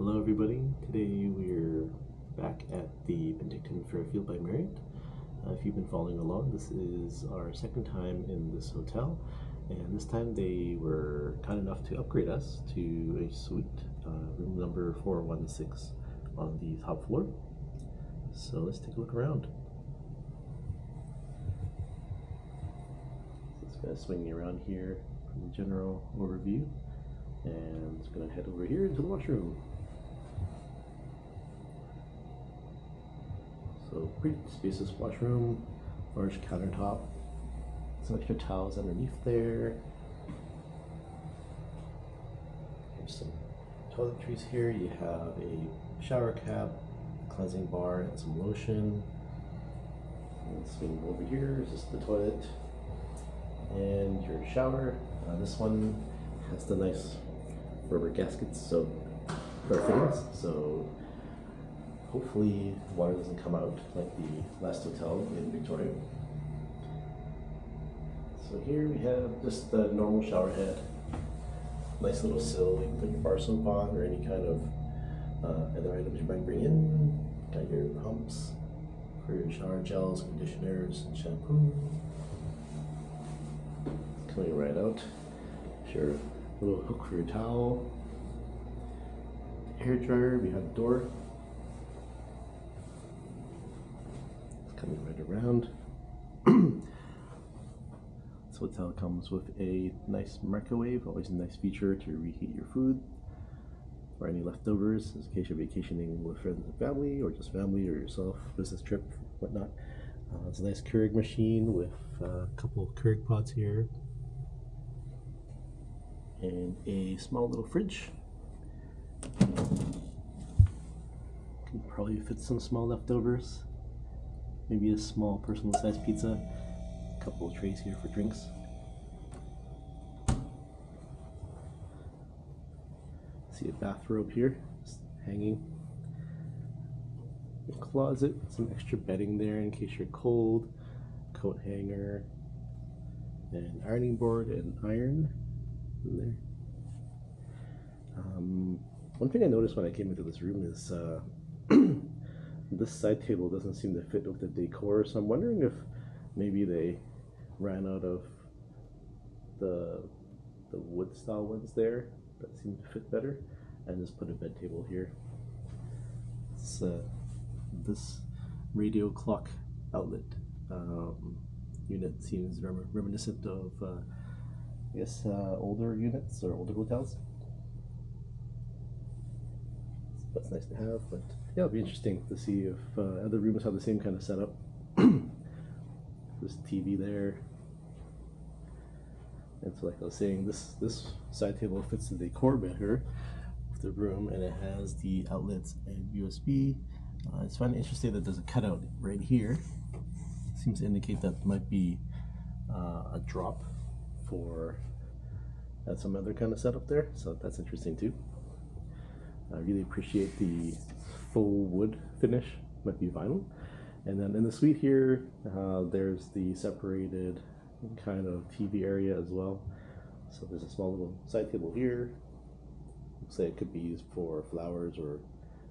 Hello everybody, today we're back at the Penticton Fairfield by Marriott. If you've been following along, this is our second time in this hotel, and this time they were kind enough to upgrade us to a suite, room number 416 on the top floor. So let's take a look around. So it's kind of swinging around here from the general overview, and it's going to head over here into the washroom. So pretty spacious washroom, large countertop, some extra towels underneath there. There's some toiletries here. You have a shower cap, cleansing bar, and some lotion. And swing over here is just the toilet and your shower. This one has the nice rubber gaskets, so for things. So hopefully water doesn't come out like the last hotel in Victoria. So here we have just the normal shower head. Nice little sill, you can put your bar soap on or any kind of other items you might bring in. Got your pumps for your shower gels, conditioners, and shampoo. Coming right out. Your little hook for your towel. Hair dryer behind the door. Coming right around. This hotel comes with a nice microwave, always a nice feature to reheat your food or any leftovers in case you're vacationing with friends and family, or just family or yourself, business trip, whatnot. It's a nice Keurig machine with a couple of Keurig pots here and a small little fridge. Can probably fit some small leftovers. Maybe a small personal sized pizza. A couple of trays here for drinks. See a bathrobe here, just hanging. A closet, some extra bedding there in case you're cold. Coat hanger, and ironing board and iron in there. One thing I noticed when I came into this room is this side table doesn't seem to fit with the decor, so I'm wondering if maybe they ran out of the wood style ones there that seem to fit better, and just put a bed table here. It's this radio clock outlet unit seems reminiscent of I guess older units or older hotels. That's nice to have, but yeah, it'll be interesting to see if other rooms have the same kind of setup. This TV there, and so like I was saying, this side table fits the decor better with the room, and it has the outlets and USB. It's kind of interesting that there's a cutout right here. Seems to indicate that might be a drop for some other kind of setup there, so that's interesting too. I really appreciate the full wood finish, might be vinyl. And then in the suite here, there's the separated kind of TV area as well. So there's a small little side table here. Looks like it could be used for flowers or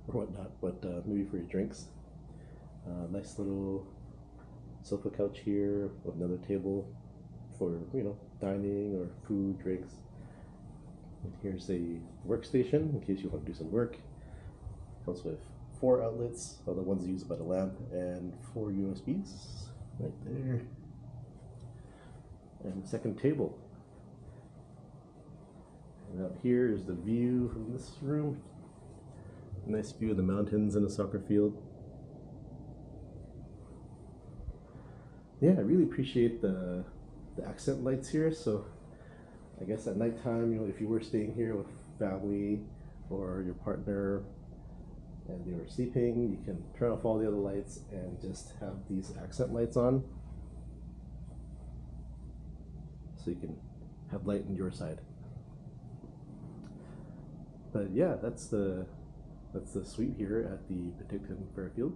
whatnot, but maybe for your drinks. Nice little sofa couch here with another table for, you know, dining or food, drinks. And here's a workstation in case you want to do some work. Comes with 4 outlets, the ones used by the lamp, and 4 USBs right there. And the second table. And out here is the view from this room. Nice view of the mountains and the soccer field. Yeah, I really appreciate the accent lights here. So I guess at nighttime, you know, if you were staying here with family or your partner and they were sleeping, you can turn off all the other lights and just have these accent lights on, so you can have light on your side. But yeah, that's the suite here at the Penticton Fairfield.